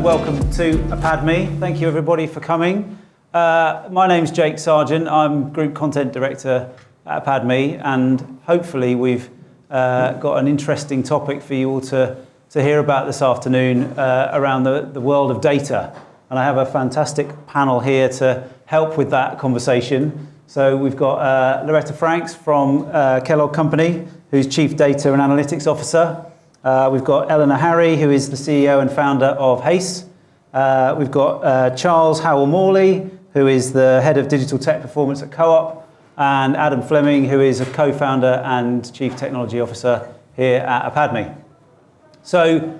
welcome to Apadmi. Thank you everybody for coming. My name's Jake Sargent. I'm Group Content Director at Apadmi, and hopefully we've got an interesting topic for you all to hear about this afternoon around the world of data. And I have a fantastic panel here to help with that conversation. So we've got Loretta Franks from Kellogg Company, who's Chief Data and Analytics Officer. We've got Eleanor Harry, who is the CEO and founder of HACE. We've got Charles Howell-Morley, who is the Head of Digital Tech Performance at Co-op, and Adam Fleming, who is a co-founder and Chief Technology Officer here at Apadmi. So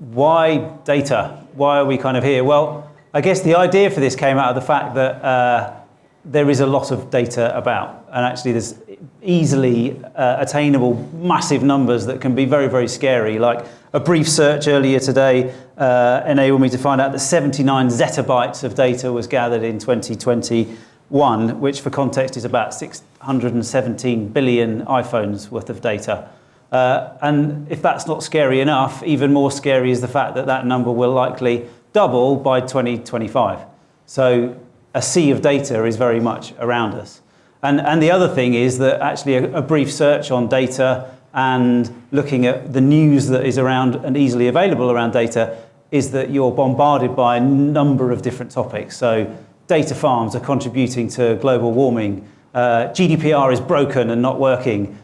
why data? Why are we kind of here? Well, I guess the idea for this came out of the fact that there is a lot of data about, and actually there's easily attainable massive numbers that can be very, very scary. Like a brief search earlier today enabled me to find out that 79 zettabytes of data was gathered in 2021, which for context is about 617 billion iPhones worth of data. And if that's not scary enough, even more scary is the fact that that number will likely double by 2025. So a sea of data is very much around us. And the other thing is that actually a brief search on data and looking at the news that is around and easily available around data is that you're bombarded by a number of different topics. So data farms are contributing to global warming. GDPR is broken and not working.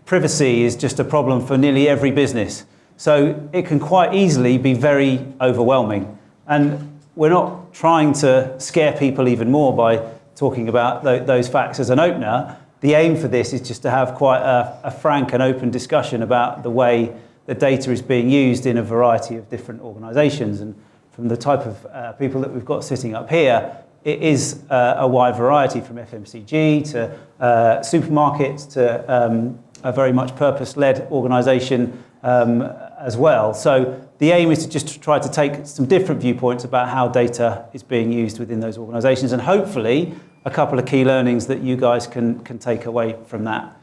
Privacy is just a problem for nearly every business. So it can quite easily be very overwhelming. And we're not trying to scare people even more by talking about those facts as an opener. The aim for this is just to have quite a frank and open discussion about the way the data is being used in a variety of different organisations. And from the type of people that we've got sitting up here, it is a wide variety, from FMCG to supermarkets to a very much purpose-led organisation as well. So the aim is to just try to take some different viewpoints about how data is being used within those organisations, and hopefully a couple of key learnings that you guys can take away from that.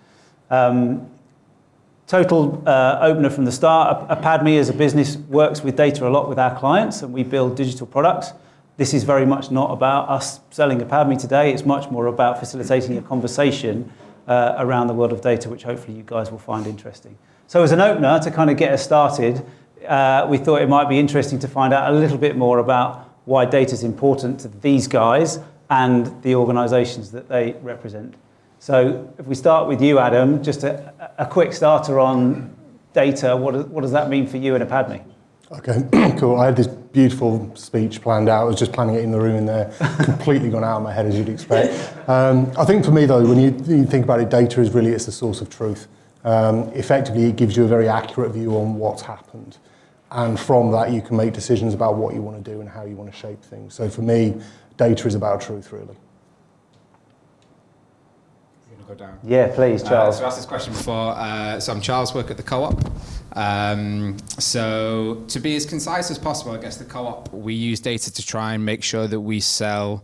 Total opener from the start, Apadmi as a business works with data a lot with our clients, and we build digital products. This is very much not about us selling Apadmi today. It's much more about facilitating a conversation around the world of data, which hopefully you guys will find interesting. So as an opener, to kind of get us started, we thought it might be interesting to find out a little bit more about why data is important to these guys and the organisations that they represent. So if we start with you, Adam, just a quick starter on data. What does that mean for you and Apadmi? Okay, cool. I had this beautiful speech planned out. I was just planning it in the room in there. Completely gone out of my head, as you'd expect. I think for me, though, when you think about it, data is really, it's the source of truth. Effectively, it gives you a very accurate view on what's happened. And from that, you can make decisions about what you want to do and how you want to shape things. So for me, data is about truth, really. Go down. Yeah, please, Charles. So I asked this question before. So I'm Charles, work at the Co-op. So to be as concise as possible, I guess the Co-op, we use data to try and make sure that we sell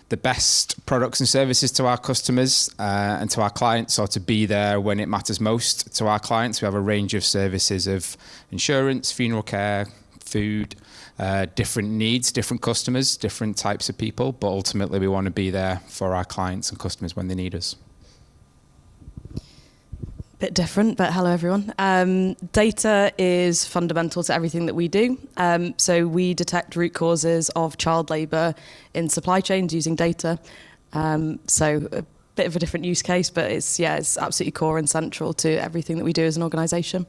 the best products and services to our customers and to our clients, or to be there when it matters most to our clients. We have a range of services of insurance, funeral care, food, different needs, different customers, different types of people, but ultimately we want to be there for our clients and customers when they need us. Bit different, but hello everyone. Data is fundamental to everything that we do. So we detect root causes of child labour in supply chains using data. So a bit of a different use case, but it's absolutely core and central to everything that we do as an organisation.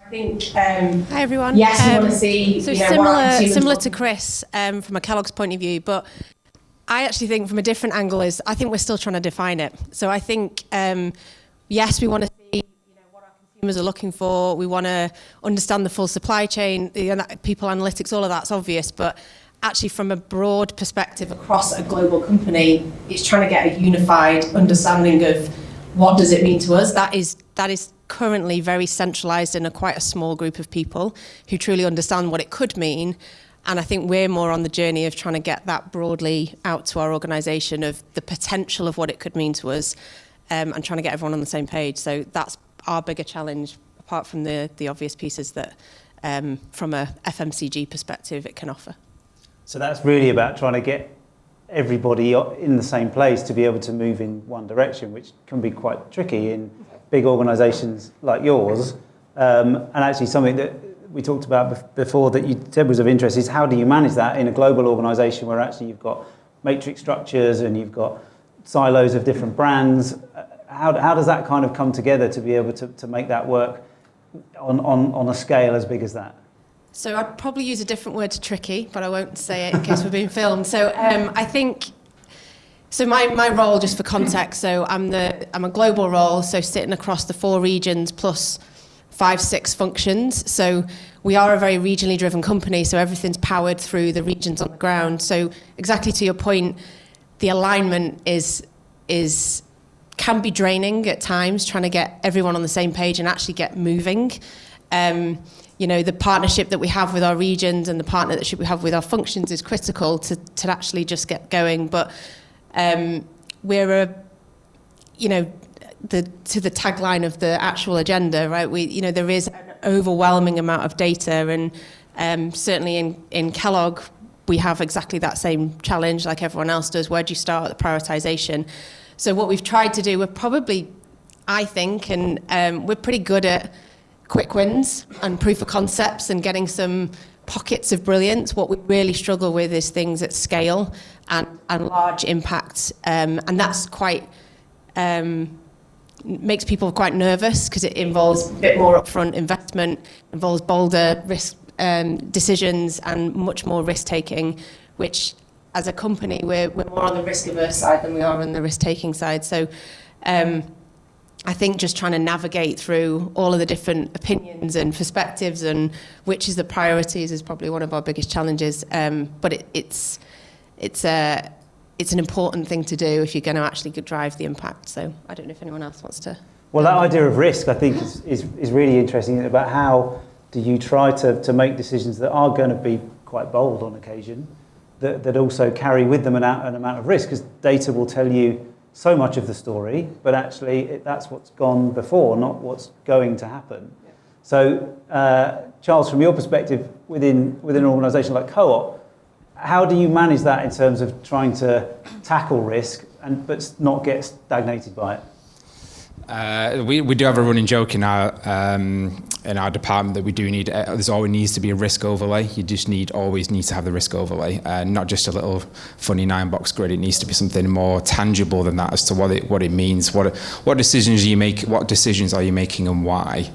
I think. Hi everyone. Yes, we want to see. So similar to Chris from a Kellogg's point of view, but I actually think from a different angle is I think we're still trying to define it. So I think yes, we want to see what our consumers are looking for. We want to understand the full supply chain, people analytics, all of that's obvious, but actually from a broad perspective across a global company, it's trying to get a unified understanding of what does it mean to us. That is currently very centralised in quite a small group of people who truly understand what it could mean. And I think we're more on the journey of trying to get that broadly out to our organisation of the potential of what it could mean to us, and trying to get everyone on the same page. So that's our bigger challenge, apart from the obvious pieces that from a FMCG perspective it can offer. So that's really about trying to get everybody in the same place to be able to move in one direction, which can be quite tricky in big organisations like yours. And actually something that we talked about before that you said was of interest is how do you manage that in a global organisation where actually you've got matrix structures and you've got silos of different brands. How does that kind of come together to be able to make that work on a scale as big as that? So I'd probably use a different word to tricky, but I won't say it in case we're being filmed. So I think, so my role, just for context, so I'm a global role, so sitting across the 4 regions plus 5-6 functions. So we are a very regionally driven company, so everything's powered through the regions on the ground. So exactly to your point, the alignment can be draining at times, trying to get everyone on the same page and actually get moving. The partnership that we have with our regions and the partnership we have with our functions is critical to actually just get going. But we're to the tagline of the actual agenda, right? There is an overwhelming amount of data, and certainly in Kellogg, we have exactly that same challenge like everyone else does. Where do you start at the prioritization? So what we've tried to do, we're probably, I think, and we're pretty good at quick wins and proof of concepts and getting some pockets of brilliance. What we really struggle with is things at scale and large impact, and that's quite makes people quite nervous because it involves a bit more upfront investment, involves bolder risk decisions and much more risk taking, which as a company we're more on the risk averse side than we are on the risk taking side. So I think just trying to navigate through all of the different opinions and perspectives and which is the priorities is probably one of our biggest challenges. But it's an important thing to do if you're going to actually drive the impact. So I don't know if anyone else wants to. Well, that idea of risk, I think, is really interesting about how do you try to make decisions that are going to be quite bold on occasion, that also carry with them an amount of risk, because data will tell you so much of the story, but actually that's what's gone before, not what's going to happen. Yeah. So, Charles, from your perspective within an organisation like Co-op, how do you manage that in terms of trying to tackle risk but not get stagnated by it? We do have a running joke in our department that we do need. There's always needs to be a risk overlay. You just always need to have the risk overlay, not just a little funny 9-box grid. It needs to be something more tangible than that as to what it means. What decisions you make? What decisions are you making, and why?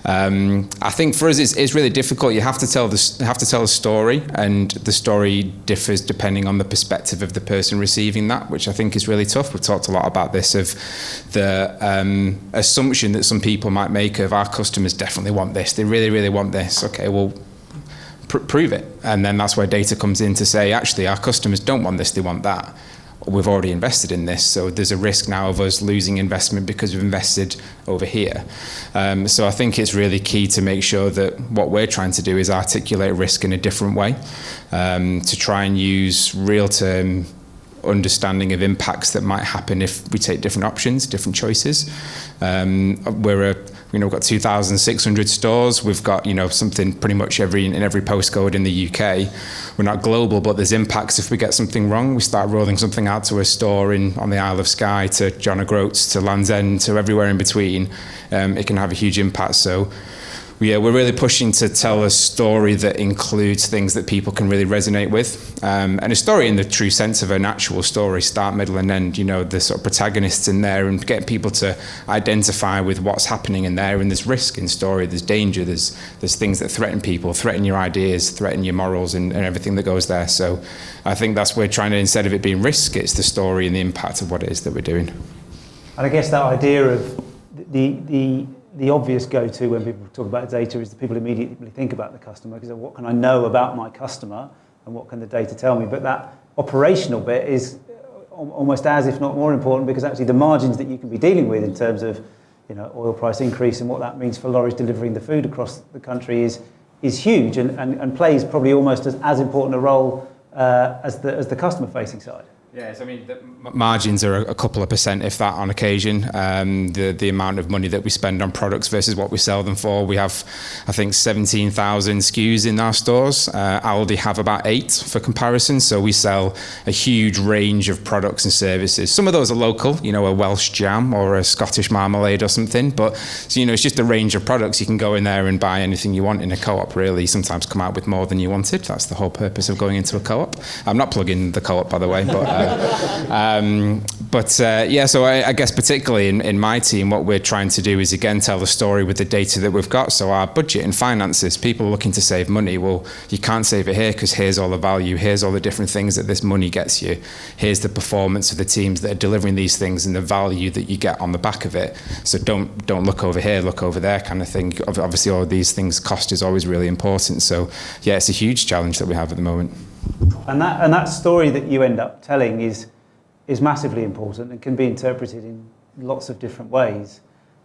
I think for us it's really difficult. You have to tell a story, and the story differs depending on the perspective of the person receiving that, which I think is really tough. We've talked a lot about this of the assumption that some people might make of our customers definitely want this. They really, really want this. Okay, well, prove it. And then that's where data comes in to say, actually, our customers don't want this, they want that. We've already invested in this, so there's a risk now of us losing investment because we've invested over here. So I think it's really key to make sure that what we're trying to do is articulate risk in a different way, to try and use real-term understanding of impacts that might happen if we take different options, different choices. We've got 2,600 stores. We've got something pretty much in every postcode in the UK. We're not global, but there's impacts if we get something wrong. We start rolling something out to a store on the Isle of Skye, to John O'Groats, to Land's End, to everywhere in between. It can have a huge impact. So yeah, we're really pushing to tell a story that includes things that people can really resonate with. And a story in the true sense of an actual story, start, middle and end, the sort of protagonists in there, and get people to identify with what's happening in there. And there's risk in story, there's danger, there's things that threaten people, threaten your ideas, threaten your morals and everything that goes there. So I think that's where we're trying to, instead of it being risk, it's the story and the impact of what it is that we're doing. And I guess that idea of the obvious go-to when people talk about data is that people immediately think about the customer, because what can I know about my customer and what can the data tell me? But that operational bit is almost as if not more important, because actually the margins that you can be dealing with in terms of oil price increase and what that means for lorries delivering the food across the country is huge and plays probably almost as important a role as the customer facing side. Yes, I mean, the margins are a couple of percent, if that, on occasion. The amount of money that we spend on products versus what we sell them for. We have, I think, 17,000 SKUs in our stores. Aldi have about 8 for comparison. So we sell a huge range of products and services. Some of those are local, you know, a Welsh jam or a Scottish marmalade or something. But, so, you know, it's just a range of products. You can go in there and buy anything you want in a co-op, really. Sometimes come out with more than you wanted. That's the whole purpose of going into a co-op. I'm not plugging the co-op, by the way, but... So I guess particularly in my team, what we're trying to do is again tell the story with the data that we've got. So our budget and finances, people looking to save money, well, you can't save it here because here's all the value, here's all the different things that this money gets you, here's the performance of the teams that are delivering these things and the value that you get on the back of it. So don't look over here, look over there, kind of thing. Obviously, all of these things, cost is always really important. So yeah, it's a huge challenge that we have at the moment. And that story that you end up telling is massively important and can be interpreted in lots of different ways.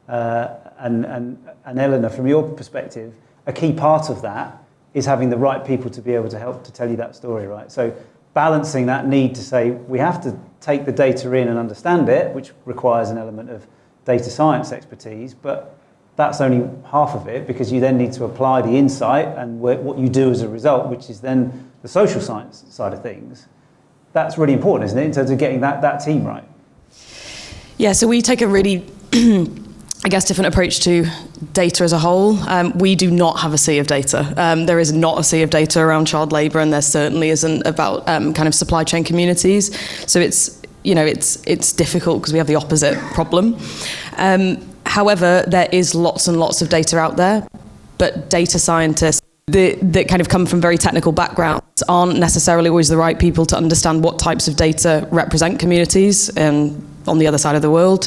And Eleanor, from your perspective, a key part of that is having the right people to be able to help to tell you that story, right? So balancing that need to say we have to take the data in and understand it, which requires an element of data science expertise, but that's only half of it, because you then need to apply the insight and what you do as a result, which is then the social science side of things. That's really important, isn't it, in terms of getting that team right? Yeah, so we take a really, I guess, different approach to data as a whole. We do not have a sea of data. There is not a sea of data around child labour, and there certainly isn't about kind of supply chain communities. So it's difficult because we have the opposite problem. However, there is lots and lots of data out there, but data scientists that kind of come from very technical backgrounds aren't necessarily always the right people to understand what types of data represent communities on the other side of the world.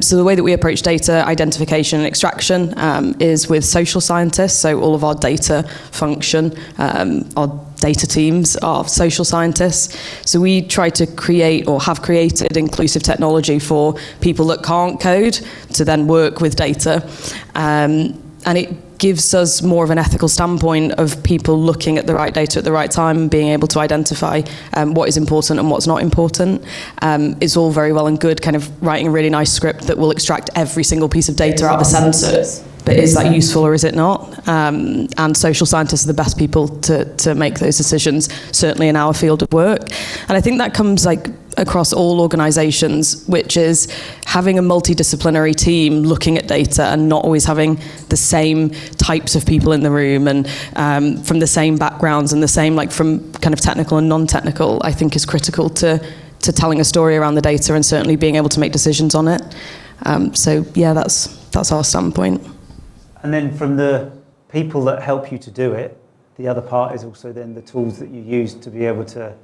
So the way that we approach data identification and extraction is with social scientists. So all of our data function, our data teams are social scientists. So we try to create or have created inclusive technology for people that can't code to then work with data. And it gives us more of an ethical standpoint of people looking at the right data at the right time and being able to identify what is important and what's not important. It's all very well and good kind of writing a really nice script that will extract every single piece of data out of the sensors, but is that useful or is it not? And social scientists are the best people to make those decisions, certainly in our field of work. And I think that comes like across all organisations, which is having a multidisciplinary team looking at data and not always having the same types of people in the room and from the same backgrounds and the same, like, from kind of technical and non-technical, I think is critical to telling a story around the data and certainly being able to make decisions on it. So yeah, that's our standpoint. And then from the people that help you to do it, the other part is also then the tools that you use to be able to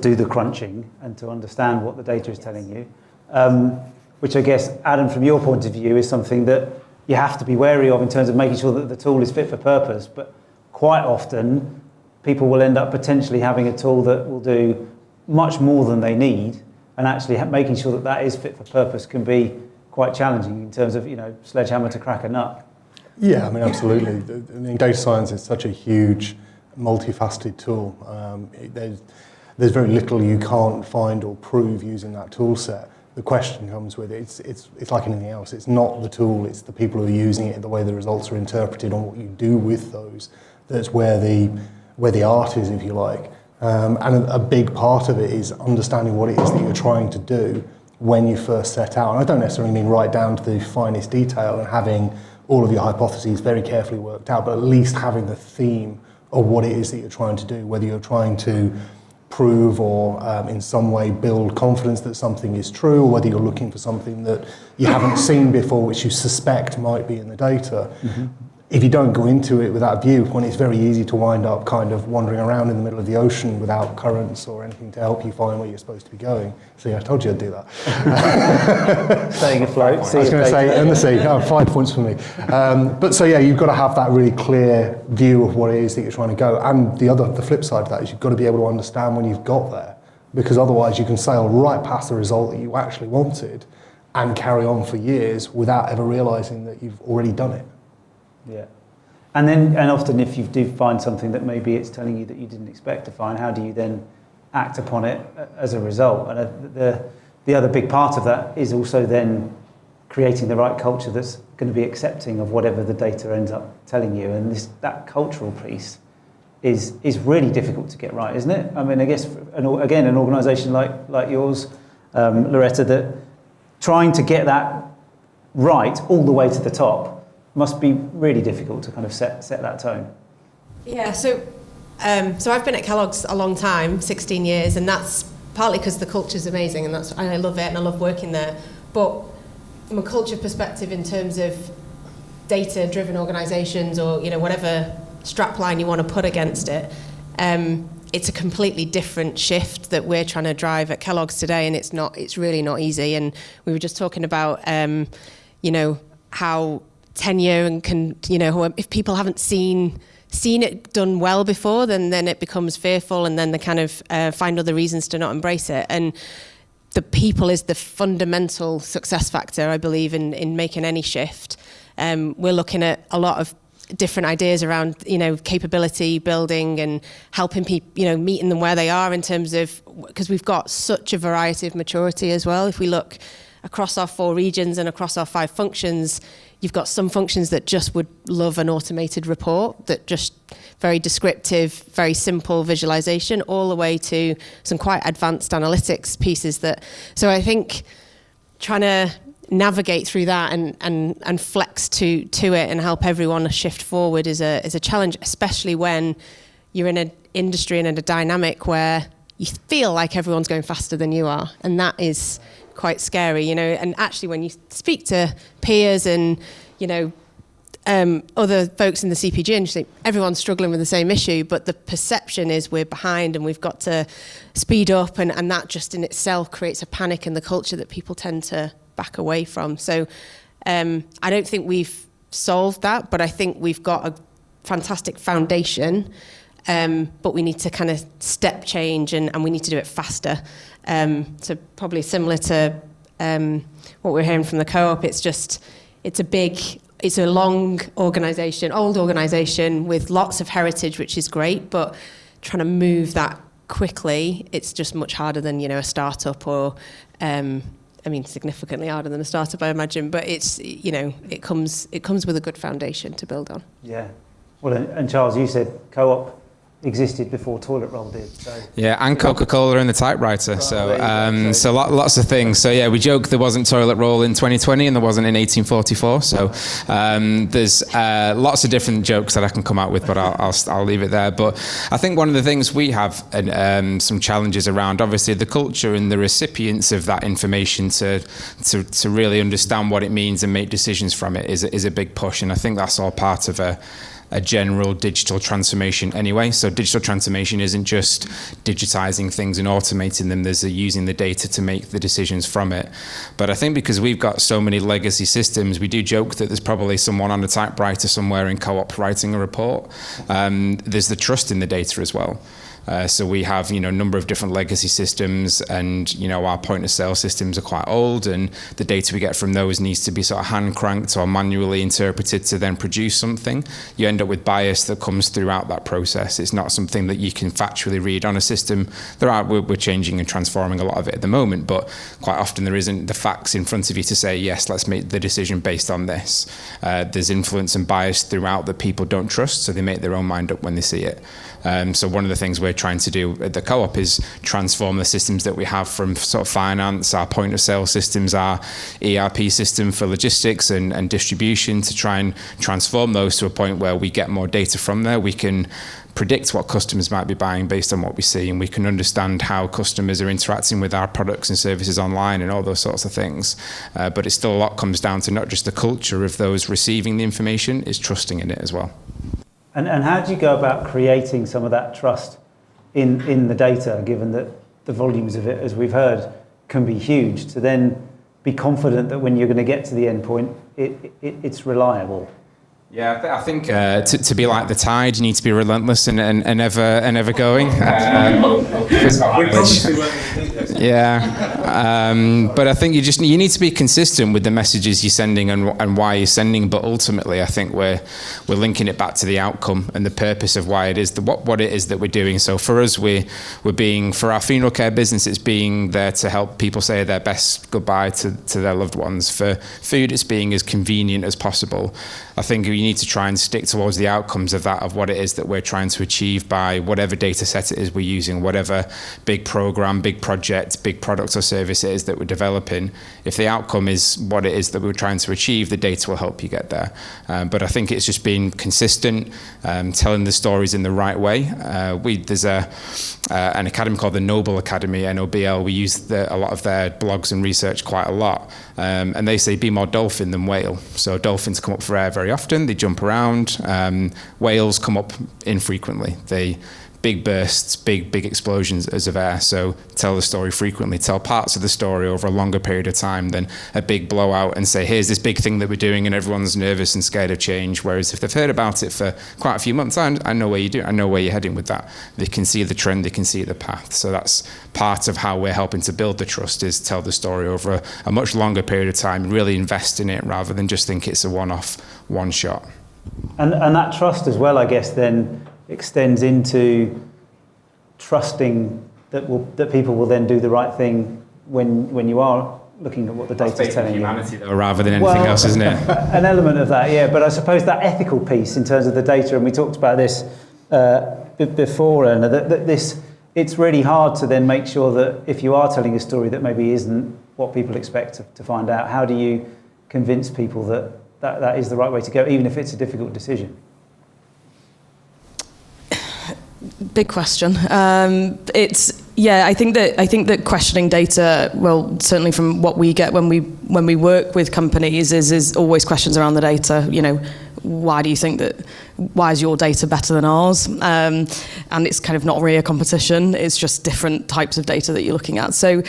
do the crunching and to understand what the data is telling you, which I guess, Adam, from your point of view, is something that you have to be wary of in terms of making sure that the tool is fit for purpose. But quite often, people will end up potentially having a tool that will do much more than they need, and actually making sure that that is fit for purpose can be quite challenging in terms of, sledgehammer to crack a nut. Yeah, I mean, absolutely. I mean, data science is such a huge, multifaceted tool. There's very little you can't find or prove using that tool set. The question comes with it. It's like anything else. It's not the tool, it's the people who are using it, the way the results are interpreted, on what you do with those. That's where the art is, if you like. And a big part of it is understanding what it is that you're trying to do when you first set out. And I don't necessarily mean right down to the finest detail and having all of your hypotheses very carefully worked out, but at least having the theme of what it is that you're trying to do, whether you're trying to prove or in some way build confidence that something is true, or whether you're looking for something that you haven't seen before, which you suspect might be in the data. Mm-hmm. If you don't go into it with that viewpoint, it's very easy to wind up kind of wandering around in the middle of the ocean without currents or anything to help you find where you're supposed to be going. See, I told you I'd do that. Staying afloat. I was going to say, in the sea, 5 points for me. But so yeah, you've got to have that really clear view of what it is that you're trying to go. And the flip side of that is you've got to be able to understand when you've got there, because otherwise you can sail right past the result that you actually wanted and carry on for years without ever realising that you've already done it. Yeah. And often if you do find something that maybe it's telling you that you didn't expect to find, how do you then act upon it as a result. And the other big part of that is also then creating the right culture that's going to be accepting of whatever the data ends up telling you. And that cultural piece is really difficult to get right, isn't it? I mean, I guess, an organisation like yours, Loretta, that trying to get that right all the way to the top must be really difficult to kind of set that tone. Yeah, so I've been at Kellogg's a long time, 16 years, and that's partly because the culture's amazing, and I love it, and I love working there. But from a culture perspective, in terms of data-driven organisations, or whatever strapline you want to put against it, it's a completely different shift that we're trying to drive at Kellogg's today, and it's really not easy. And we were just talking about how tenure and if people haven't seen it done well before, then it becomes fearful, and then they kind of find other reasons to not embrace it. And the people is the fundamental success factor, I believe, in making any shift. We're looking at a lot of different ideas around, capability building and helping people, meeting them where they are in terms of, because we've got such a variety of maturity as well. If we look across our 4 regions and across our 5 functions, you've got some functions that just would love an automated report, that just very descriptive, very simple visualization, all the way to some quite advanced analytics pieces so I think trying to navigate through that and flex to it and help everyone shift forward is a challenge, especially when you're in an industry and in a dynamic where you feel like everyone's going faster than you are, and that is quite scary, and actually when you speak to peers and other folks in the CPG industry, everyone's struggling with the same issue, but the perception is we're behind and we've got to speed up, and that just in itself creates a panic in the culture that people tend to back away from. So I don't think we've solved that, but I think we've got a fantastic foundation, but we need to kind of step change, and we need to do it faster. So probably similar to what we're hearing from the Co-op, it's a long organisation, old organisation with lots of heritage, which is great, but trying to move that quickly, it's just much harder than, a startup, or significantly harder than a startup, I imagine, but it's, it comes with a good foundation to build on. Yeah. Well, and Charles, you said Co-op existed before toilet roll did. So. Yeah, and Coca-Cola and the typewriter. So lots of things. So yeah, we joke there wasn't toilet roll in 2020 and there wasn't in 1844. So there's lots of different jokes that I can come out with, but I'll leave it there. But I think one of the things we have some challenges around, obviously, the culture and the recipients of that information to really understand what it means and make decisions from it is a big push. And I think that's all part of a general digital transformation anyway. So digital transformation isn't just digitizing things and automating them, there's using the data to make the decisions from it. But I think because we've got so many legacy systems, we do joke that there's probably someone on a typewriter somewhere in Co-op writing a report. There's the trust in the data as well. So we have, a number of different legacy systems, and, our point of sale systems are quite old, and the data we get from those needs to be sort of hand cranked or manually interpreted to then produce something. You end up with bias that comes throughout that process. It's not something that you can factually read on a system. We're changing and transforming a lot of it at the moment, but quite often there isn't the facts in front of you to say, yes, let's make the decision based on this. There's influence and bias throughout that people don't trust, so they make their own mind up when they see it. So one of the things we're trying to do at the Co-op is transform the systems that we have from sort of finance, our point of sale systems, our ERP system for logistics and distribution, to try and transform those to a point where we get more data from there. We can predict what customers might be buying based on what we see, and we can understand how customers are interacting with our products and services online and all those sorts of things. But it still a lot comes down to not just the culture of those receiving the information, it's trusting in it as well. And how do you go about creating some of that trust in the data, given that the volumes of it, as we've heard, can be huge, to then be confident that when you're going to get to the end point, it's reliable? Yeah, I think to be like the tide, you need to be relentless and ever going. Yeah, But I think you need to be consistent with the messages you're sending and why you're sending. But ultimately, I think we're linking it back to the outcome and the purpose of why it is what it is that we're doing. So for us, we're being, for our funeral care business, it's being there to help people say their best goodbye to their loved ones. For food, it's being as convenient as possible. I think we need to try and stick towards the outcomes of that, of what it is that we're trying to achieve by whatever data set it is we're using, whatever big program, big project, big product or service it is that we're developing. If the outcome is what it is that we're trying to achieve, the data will help you get there. But I think it's just being consistent, telling the stories in the right way. There's an academy called the Noble Academy, NOBL. We use a lot of their blogs and research quite a lot. And they say be more dolphin than whale. So dolphins come up for air very often, they jump around. Whales come up infrequently. They big bursts, big explosions as of air. So tell the story frequently, tell parts of the story over a longer period of time than a big blowout and say, here's this big thing that we're doing and everyone's nervous and scared of change. Whereas if they've heard about it for quite a few months, I know where I know where you're heading with that. They can see the trend, they can see the path. So that's part of how we're helping to build the trust, is tell the story over a much longer period of time, really invest in it rather than just think it's a one-off, one shot. And that trust as well, I guess, then extends into trusting that people will then do the right thing when you are looking at what the data is telling humanity, though, rather than anything else, isn't it? An element of that, yeah. But I suppose that ethical piece in terms of the data, and we talked about this before, and it's really hard to then make sure that if you are telling a story that maybe isn't what people expect to find out, how do you convince people that is the right way to go, even if it's a difficult decision? Big question. I think that questioning data, well, certainly from what we get when we work with companies, is always questions around the data. You know, why is your data better than ours? And it's kind of not really a competition. It's just different types of data that you're looking at. So,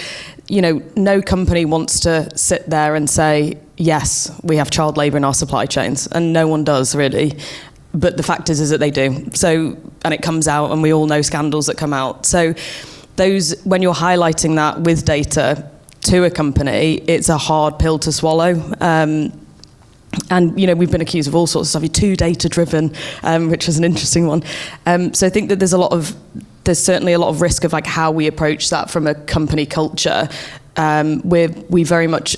you know, no company wants to sit there and say, yes, we have child labour in our supply chains, and no one does really. But the fact is that they do. So, and it comes out, and we all know scandals that come out. So when you're highlighting that with data to a company, it's a hard pill to swallow. And, you know, we've been accused of all sorts of stuff. You're too data-driven, which is an interesting one. So I think that there's certainly a lot of risk of like how we approach that from a company culture. We very much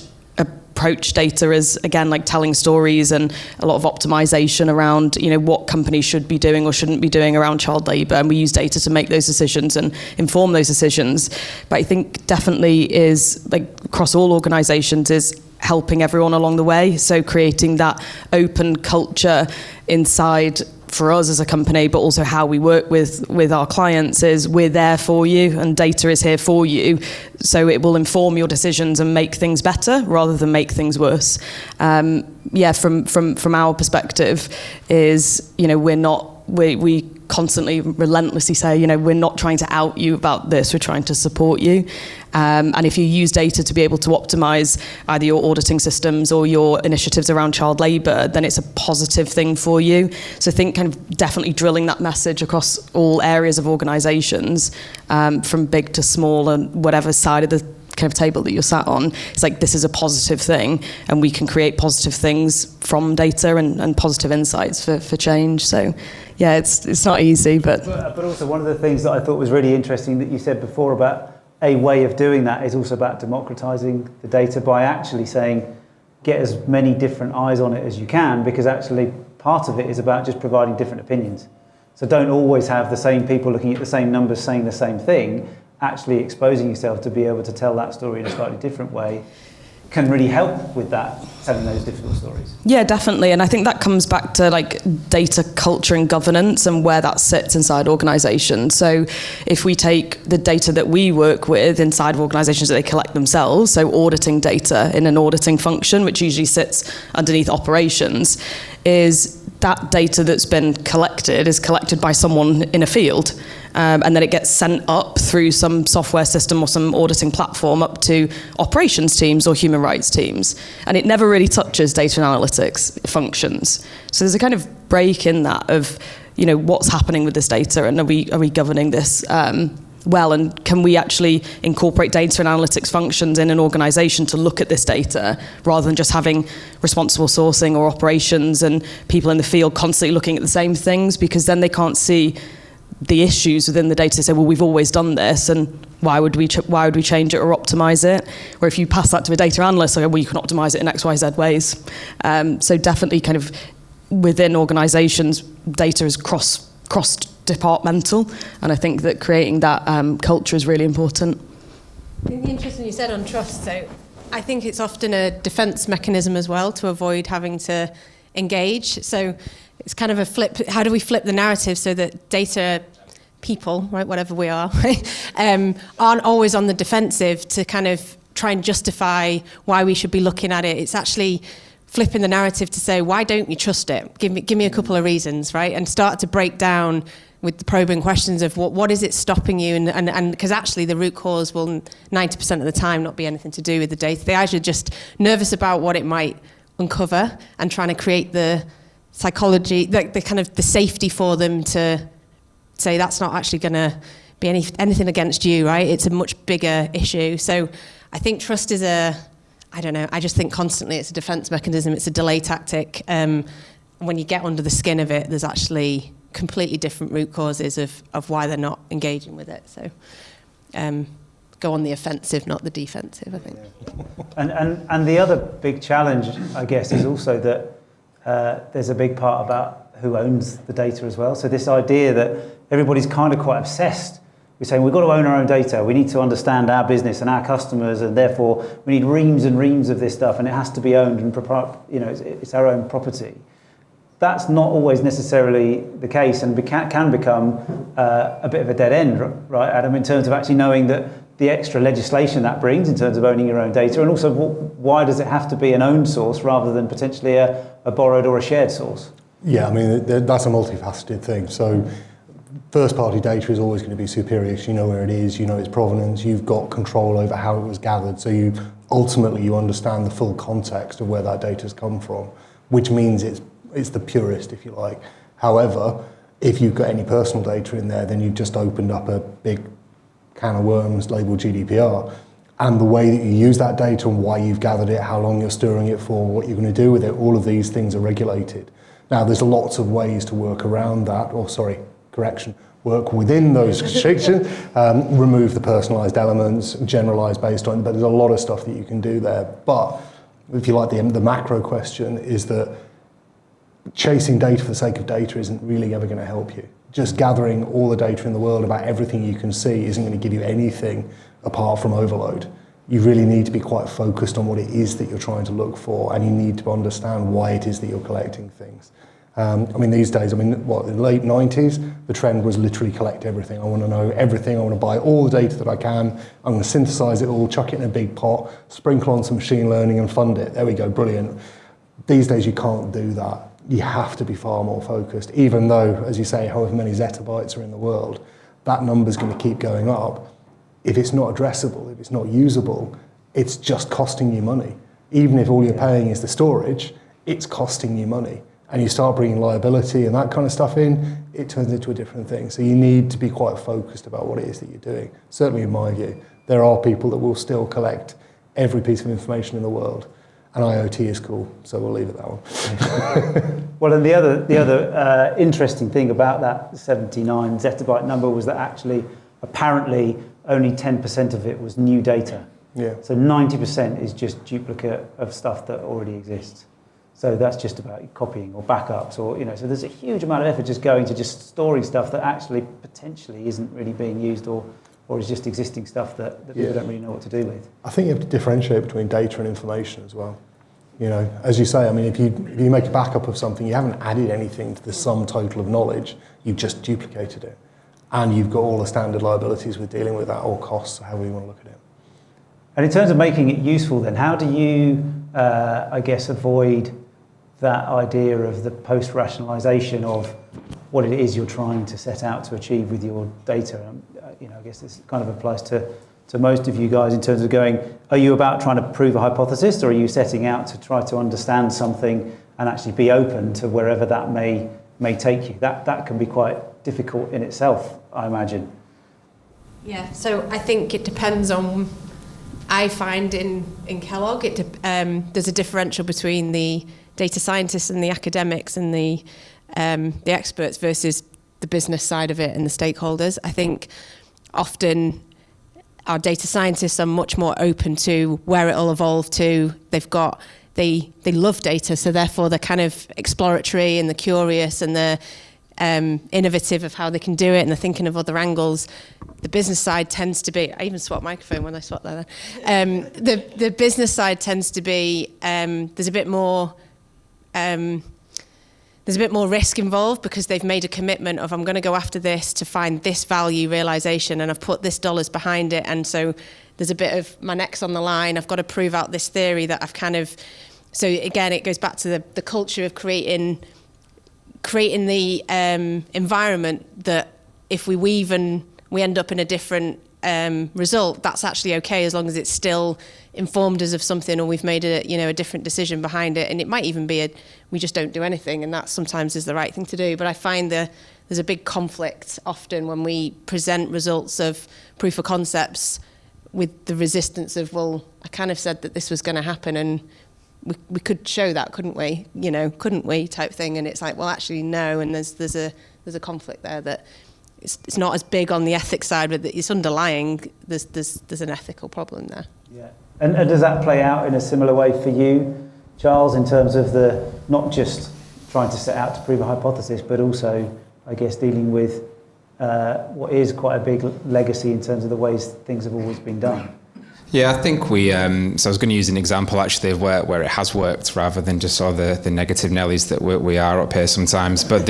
approach data as, again, like telling stories and a lot of optimization around, you know, what companies should be doing or shouldn't be doing around child labour, and we use data to make those decisions and inform those decisions. But I think definitely is, like, across all organisations, is helping everyone along the way. So creating that open culture inside for us as a company, but also how we work with our clients, is we're there for you and data is here for you. So it will inform your decisions and make things better rather than make things worse. From our perspective is, you know, we constantly, relentlessly say, you know, we're not trying to out you about this, we're trying to support you. And if you use data to be able to optimise either your auditing systems or your initiatives around child labour, then it's a positive thing for you. So I think kind of definitely drilling that message across all areas of organisations, from big to small and whatever side of the kind of table that you're sat on, it's like, this is a positive thing, and we can create positive things from data and positive insights for change. So yeah, it's not easy, but also one of the things that I thought was really interesting that you said before about a way of doing that is also about democratizing the data by actually saying, get as many different eyes on it as you can, because actually part of it is about just providing different opinions. So don't always have the same people looking at the same numbers saying the same thing. Actually exposing yourself to be able to tell that story in a slightly different way can really help with that, telling those difficult stories. Yeah, definitely. And I think that comes back to like data culture and governance and where that sits inside organisations. So if we take the data that we work with inside of organisations that they collect themselves, so auditing data in an auditing function, which usually sits underneath operations, is that data that's been collected is collected by someone in a field. And then it gets sent up through some software system or some auditing platform up to operations teams or human rights teams. And it never really touches data and analytics functions. So there's a kind of break in that of, you know, what's happening with this data, and are we governing this well, and can we actually incorporate data and analytics functions in an organisation to look at this data rather than just having responsible sourcing or operations and people in the field constantly looking at the same things, because then they can't see the issues within the data. Say, well, we've always done this, and why would we change it or optimise it? Or if you pass that to a data analyst, well, you can optimise it in X, Y, Z ways. So definitely kind of within organisations, data is cross-departmental, and I think that creating that culture is really important. I think the interesting you said on trust, so I think it's often a defence mechanism as well to avoid having to engage. So it's kind of a flip. How do we flip the narrative so that data people, right, whatever we are, aren't always on the defensive to kind of try and justify why we should be looking at it? It's actually flipping the narrative to say, why don't you trust it? Give me a couple of reasons, right? And start to break down with the probing questions of what is it stopping you? And because actually the root cause will 90% of the time not be anything to do with the data. They're actually just nervous about what it might uncover and trying to create the psychology, the kind of the safety for them to say that's not actually going to be anything against you, right? It's a much bigger issue. So I think trust is I don't know, I just think constantly it's a defense mechanism, it's a delay tactic. When you get under the skin of it, there's actually completely different root causes of why they're not engaging with it. So go on the offensive, not the defensive, I think. And the other big challenge, I guess, is also that there's a big part about who owns the data as well. So this idea that everybody's kind of quite obsessed. We're saying we've got to own our own data. We need to understand our business and our customers, and therefore we need reams and reams of this stuff, and it has to be owned and it's our own property. That's not always necessarily the case, and can become a bit of a dead end, right, Adam, in terms of actually knowing that the extra legislation that brings in terms of owning your own data, and also why does it have to be an owned source rather than potentially a borrowed or a shared source? Yeah, I mean, that's a multifaceted thing. So first-party data is always going to be superior because you know where it is, you know its provenance, you've got control over how it was gathered, so you understand the full context of where that data's come from, which means it's the purest, if you like. However, if you've got any personal data in there, then you've just opened up a big can of worms labelled GDPR. And the way that you use that data and why you've gathered it, how long you're storing it for, what you're going to do with it, all of these things are regulated. Now, there's lots of ways to work around that, work within those restrictions, remove the personalised elements, generalise based on it, but there's a lot of stuff that you can do there. But if you like, the macro question is that chasing data for the sake of data isn't really ever going to help you. Just gathering all the data in the world about everything you can see isn't going to give you anything apart from overload. You really need to be quite focused on what it is that you're trying to look for, and you need to understand why it is that you're collecting things. These days, in the late 90s, the trend was literally collect everything. I want to know everything. I want to buy all the data that I can. I'm going to synthesize it all, chuck it in a big pot, sprinkle on some machine learning and fund it. There we go, brilliant. These days, you can't do that. You have to be far more focused, even though, as you say, however many zettabytes are in the world, that number's going to keep going up. If it's not addressable, if it's not usable, it's just costing you money. Even if all you're paying is the storage, it's costing you money. And you start bringing liability and that kind of stuff in, it turns into a different thing. So you need to be quite focused about what it is that you're doing. Certainly in my view, there are people that will still collect every piece of information in the world. And IoT is cool, so we'll leave it that one. Well, and the other interesting thing about that 79 zettabyte number was that actually, apparently, only 10% of it was new data. Yeah. So 90% is just duplicate of stuff that already exists. So that's just about copying or backups, or so there's a huge amount of effort just going to just storing stuff that actually potentially isn't really being used, or is just existing stuff that people don't really know what to do with. I think you have to differentiate between data and information as well. As you say, if you make a backup of something, you haven't added anything to the sum total of knowledge, you've just duplicated it. And you've got all the standard liabilities with dealing with that, or costs, however you want to look at it. And in terms of making it useful then, how do you, avoid that idea of the post-rationalisation of what it is you're trying to set out to achieve with your data? I guess this kind of applies to most of you guys in terms of going, are you about trying to prove a hypothesis, or are you setting out to try to understand something and actually be open to wherever that may take you? That can be quite difficult in itself, I imagine. Yeah, so I think it depends on, I find in Kellogg, there's a differential between the data scientists and the academics and the experts versus the business side of it and the stakeholders. I think often our data scientists are much more open to where it'll evolve to. They love data, so therefore they're kind of exploratory and they're curious and they're innovative of how they can do it and they're thinking of other angles. The business side tends to be, I even swapped microphone when I swapped there. The business side tends to be, there's a bit more risk involved because they've made a commitment of, I'm going to go after this to find this value realization and I've put this dollars behind it, and so there's a bit of my neck's on the line. I've got to prove out this theory that I've kind of, so again it goes back to the culture of creating the environment that if we weave and we end up in a different result, that's actually okay as long as it's still informed us of something or we've made a different decision behind it. And it might even be we just don't do anything, and that sometimes is the right thing to do. But I find there's a big conflict often when we present results of proof of concepts with the resistance of, well, I kind of said that this was going to happen and we could show that, couldn't we? Couldn't we? Type thing. And it's like, well, actually, no. And there's a conflict there that it's not as big on the ethics side, but it's underlying. There's an ethical problem there. Yeah. And does that play out in a similar way for you, Charles, in terms of not just trying to set out to prove a hypothesis, but also, I guess, dealing with what is quite a big legacy in terms of the ways things have always been done? Yeah, I think we, so I was going to use an example actually of where it has worked rather than just sort of the negative Nellies that we are up here sometimes. But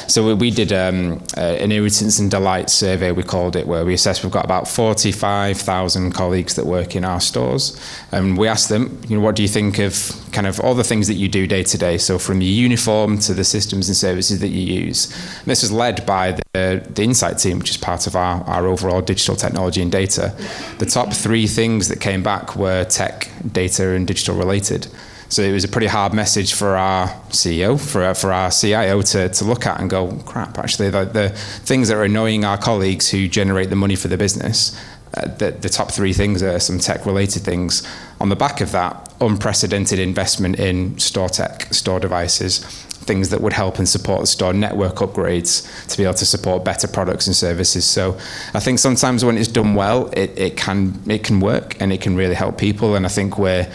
so we did an irritants and delights survey, we called it, where we assessed, we've got about 45,000 colleagues that work in our stores. And we asked them, what do you think of kind of all the things that you do day to day? So from your uniform to the systems and services that you use. And this was led by the insight team, which is part of our overall digital technology and data. The top 3 things that came back were tech, data, and digital related. So it was a pretty hard message for our CEO, for our CIO to look at and go, crap, actually, the things that are annoying our colleagues who generate the money for the business, the top 3 things are some tech-related things. On the back of that, unprecedented investment in store tech, store devices, things that would help and support the store network upgrades to be able to support better products and services. So I think sometimes when it's done well, it can work and it can really help people. And I think we're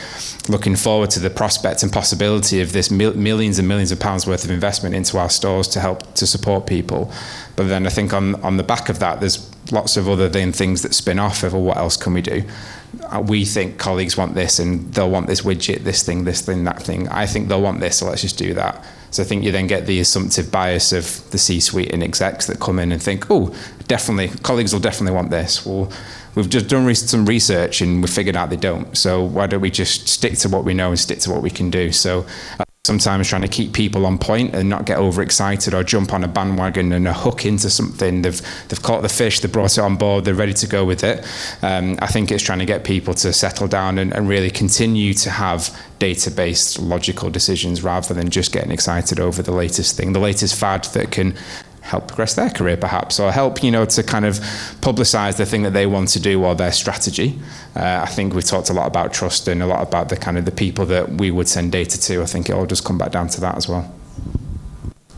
looking forward to the prospect and possibility of this millions and millions of pounds worth of investment into our stores to help to support people. But then I think on the back of that, there's lots of other things that spin off of, well, what else can we do? We think colleagues want this and they'll want this widget, this thing, that thing. I think they'll want this, so let's just do that. So I think you then get the assumptive bias of the C-suite and execs that come in and think, oh, definitely, colleagues will definitely want this. Well, we've just done some research and we figured out they don't. So why don't we just stick to what we know and stick to what we can do? So sometimes trying to keep people on point and not get overexcited or jump on a bandwagon and a hook into something. They've caught the fish, they brought it on board, they're ready to go with it. I think it's trying to get people to settle down and really continue to have data-based logical decisions rather than just getting excited over the latest thing, the latest fad that can help progress their career perhaps, or help, to kind of publicize the thing that they want to do or their strategy. I think we've talked a lot about trust and a lot about the kind of the people that we would send data to. I think it all does come back down to that as well.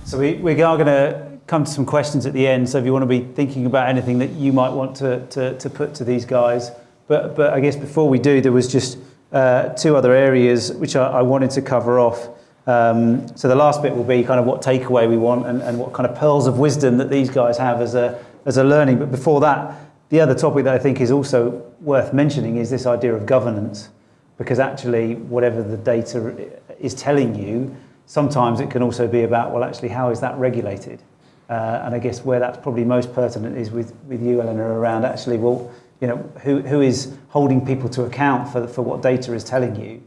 So we are going to come to some questions at the end. So if you want to be thinking about anything that you might want to put to these guys. But I guess before we do, there was just 2 other areas which I wanted to cover off. So the last bit will be kind of what takeaway we want and what kind of pearls of wisdom that these guys have as a learning. But before that, the other topic that I think is also worth mentioning is this idea of governance, because actually whatever the data is telling you, sometimes it can also be about, well, actually, how is that regulated? And I guess where that's probably most pertinent is with you, Eleanor, around actually, well, who is holding people to account for what data is telling you?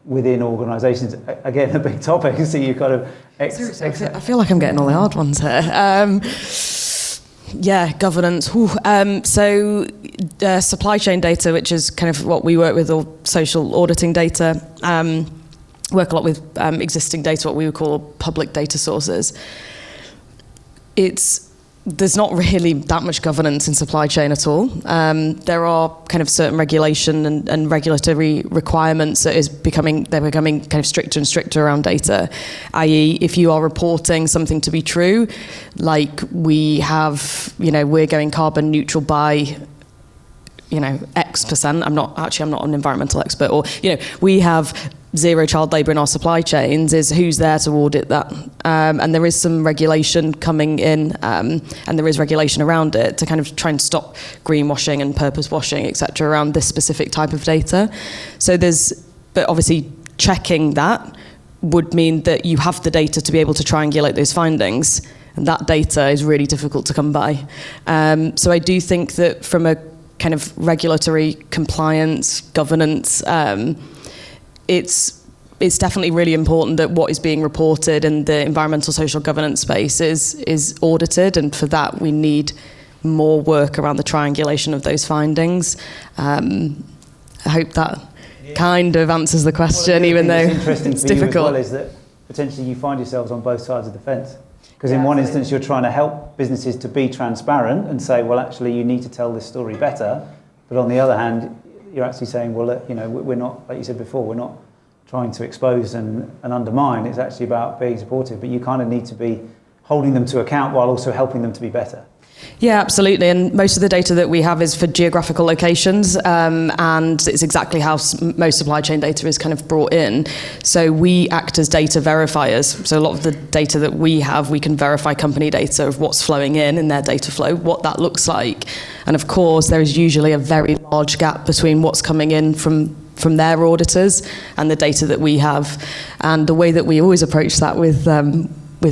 Within organisations, again, a big topic. So you kind of I feel like I'm getting all the hard ones here. Governance. So supply chain data, which is kind of what we work with, or social auditing data. Work a lot with existing data, what we would call public data sources. It's there's not really that much governance in supply chain at all. There are kind of certain regulation and regulatory requirements that they're becoming kind of stricter and stricter around data, i.e. if you are reporting something to be true, like we have, we're going carbon neutral by X%. I'm not an environmental expert, or, we have zero child labour in our supply chains, is who's there to audit that. And there is some regulation coming in, and there is regulation around it to kind of try and stop greenwashing and purpose washing, etc., around this specific type of data. So but obviously checking that would mean that you have the data to be able to triangulate those findings, and that data is really difficult to come by. So I do think that from a kind of regulatory compliance, governance, it's definitely really important that what is being reported in the environmental social governance space is audited, and for that we need more work around the triangulation of those findings. I hope that kind of answers the question, even though it's difficult. Well, is that potentially you find yourselves on both sides of the fence. Because in one instance, you're trying to help businesses to be transparent and say, well, actually, you need to tell this story better. But on the other hand, you're actually saying, well, we're not, like you said before, we're not trying to expose and undermine. It's actually about being supportive. But you kind of need to be holding them to account while also helping them to be better. Yeah, absolutely. And most of the data that we have is for geographical locations, and it's exactly how most supply chain data is kind of brought in. So we act as data verifiers. So a lot of the data that we have, we can verify company data of what's flowing in their data flow, what that looks like. And of course, there is usually a very large gap between what's coming in from their auditors and the data that we have. And the way that we always approach that with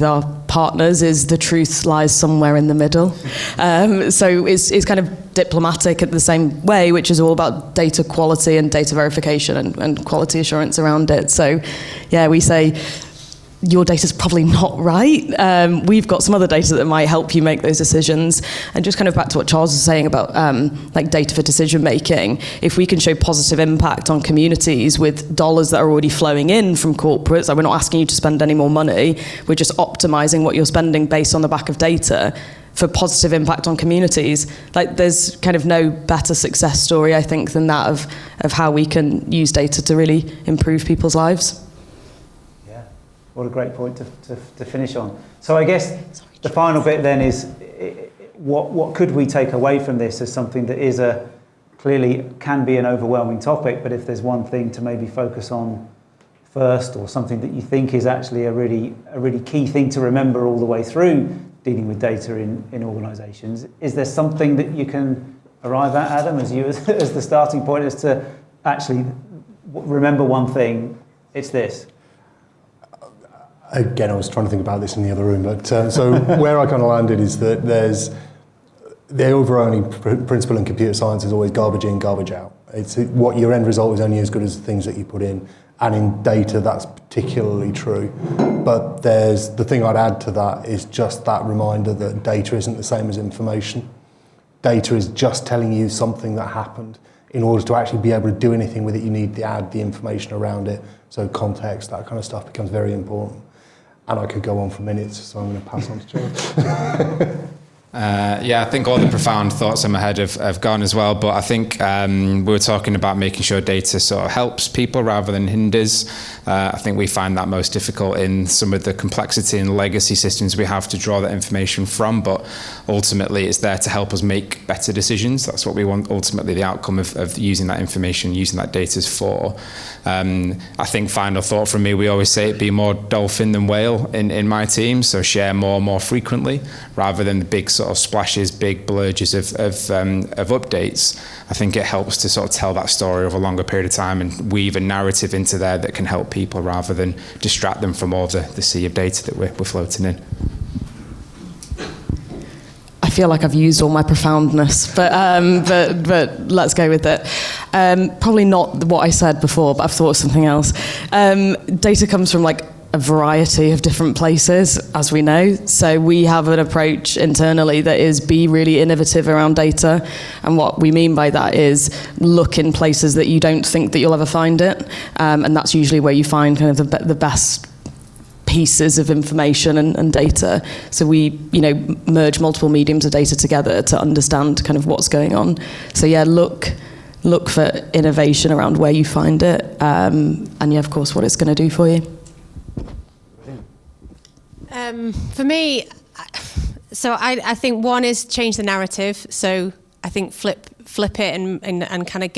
our partners is the truth lies somewhere in the middle. So it's kind of diplomatic at the same way, which is all about data quality and data verification and quality assurance around it. So yeah, we say, your data's probably not right. We've got some other data that might help you make those decisions. And just kind of back to what Charles was saying about like data for decision making, if we can show positive impact on communities with dollars that are already flowing in from corporates, like we're not asking you to spend any more money, we're just optimizing what you're spending based on the back of data for positive impact on communities. Like there's kind of no better success story, I think, than that of how we can use data to really improve people's lives. What a great point to finish on. So I guess the final bit then is what could we take away from this as something that is clearly can be an overwhelming topic, but if there's one thing to maybe focus on first, or something that you think is actually a really key thing to remember all the way through dealing with data in organisations, is there something that you can arrive at, Adam, as the starting point, as to actually remember one thing, it's this? Again, I was trying to think about this in the other room, but so where I kind of landed is that there's the overriding principle in computer science is always garbage in, garbage out. It's what your end result is only as good as the things that you put in, and in data that's particularly true. But the thing I'd add to that is just that reminder that data isn't the same as information. Data is just telling you something that happened. In order to actually be able to do anything with it, you need to add the information around it. So context, that kind of stuff becomes very important. And I could go on for minutes, so I'm going to pass on to Charles. I think all the profound thoughts in my head have gone as well, but I think we were talking about making sure data sort of helps people rather than hinders. I think we find that most difficult in some of the complexity and legacy systems we have to draw that information from, but ultimately it's there to help us make better decisions. That's what we want, ultimately the outcome of using that information, using that data for. I think final thought from me, we always say it be more dolphin than whale in my team, so share more frequently rather than the big sort of splashes, big blurges of updates. I think it helps to sort of tell that story over a longer period of time and weave a narrative into there that can help people rather than distract them from all the sea of data that we're floating in. I feel like I've used all my profoundness, but let's go with it. Probably not what I said before, but I've thought of something else. Data comes from like a variety of different places, as we know. So we have an approach internally that is be really innovative around data. And what we mean by that is look in places that you don't think that you'll ever find it. And that's usually where you find kind of the best pieces of information and data. So we, merge multiple mediums of data together to understand kind of what's going on. So yeah, look for innovation around where you find it, and yeah, of course, what it's going to do for you. For me, so I think one is change the narrative. So I think flip it and kind of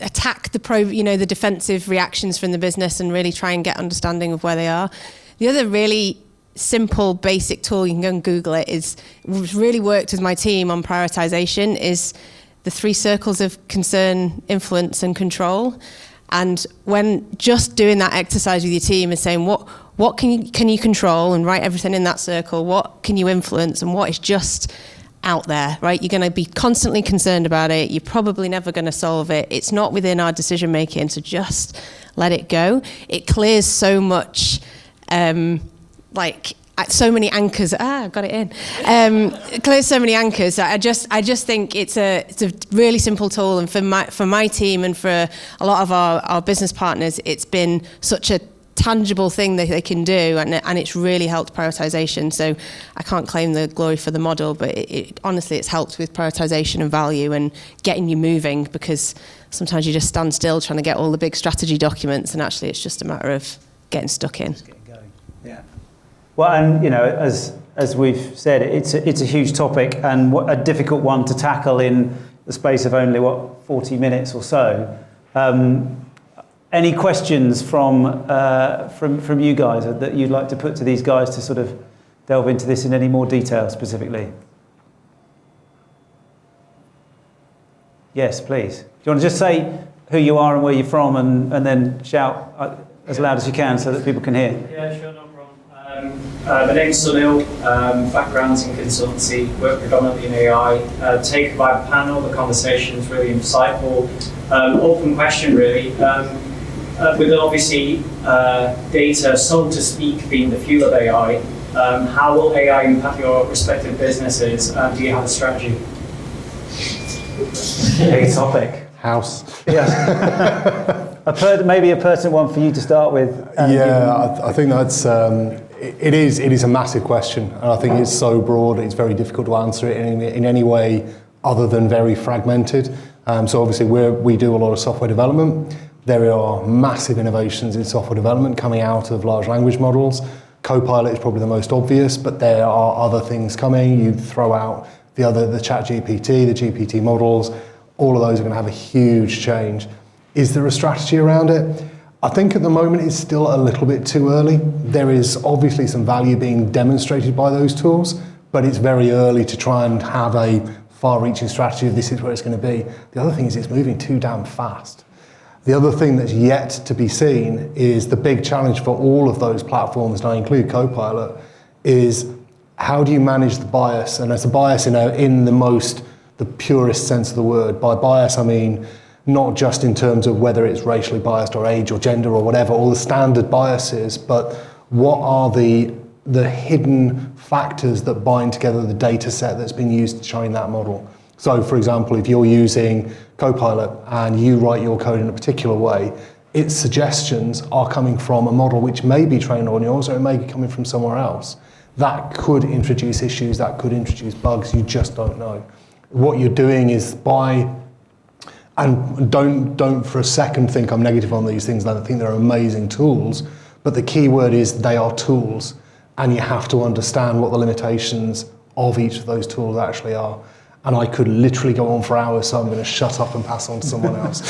attack the defensive reactions from the business and really try and get understanding of where they are. The other really simple basic tool, you can go and Google it, is what's really worked with my team on prioritization is the 3 circles of concern, influence and control. And when just doing that exercise with your team is saying what can you control, and write everything in that circle, what can you influence and what is just out there, right? You're going to be constantly concerned about it. You're probably never going to solve it. It's not within our decision making, so just let it go. It clears so much, so many anchors. Got it in. It clears so many anchors. I just think it's a really simple tool, and for my team and for a lot of our business partners, it's been such a tangible thing that they can do, and it's really helped prioritization. So I can't claim the glory for the model, but honestly it's helped with prioritization and value and getting you moving, because sometimes you just stand still trying to get all the big strategy documents, and actually it's just a matter of getting stuck in. Just getting going. Yeah. Well, and as we've said, it's a huge topic and a difficult one to tackle in the space of only 40 minutes or so. Any questions from you guys that you'd like to put to these guys to sort of delve into this in any more detail specifically? Yes, please. Do you want to just say who you are and where you're from, and then shout as loud as you can so that people can hear? Yeah, sure, no problem. My name's Sunil, background's in consultancy, work predominantly in AI. Taken by the panel, the conversation is really insightful. Open question really. With obviously data, so to speak, being the fuel of AI, how will AI impact your respective businesses? Do you have a strategy? Big topic. House. Yes. Maybe a pertinent one for you to start with. I think that's it is a massive question, and I think it's so broad it's very difficult to answer it in any way other than very fragmented. So obviously we do a lot of software development. There are massive innovations in software development coming out of large language models. Copilot is probably the most obvious, but there are other things coming. You throw out the ChatGPT, the GPT models, all of those are going to have a huge change. Is there a strategy around it? I think at the moment it's still a little bit too early. There is obviously some value being demonstrated by those tools, but it's very early to try and have a far-reaching strategy of this is where it's going to be. The other thing is it's moving too damn fast. The other thing that's yet to be seen is the big challenge for all of those platforms, and I include Copilot, is how do you manage the bias? And it's a bias in the purest sense of the word. By bias, I mean not just in terms of whether it's racially biased or age or gender or whatever, all the standard biases, but what are the hidden factors that bind together the data set that's been used to train that model. So for example, if you're using Copilot and you write your code in a particular way, its suggestions are coming from a model which may be trained on yours, or it may be coming from somewhere else. That could introduce issues, that could introduce bugs, you just don't know. What you're doing is and don't for a second think I'm negative on these things, I think they're amazing tools, but the key word is they are tools, and you have to understand what the limitations of each of those tools actually are. And I could literally go on for hours, so I'm going to shut up and pass on to someone else.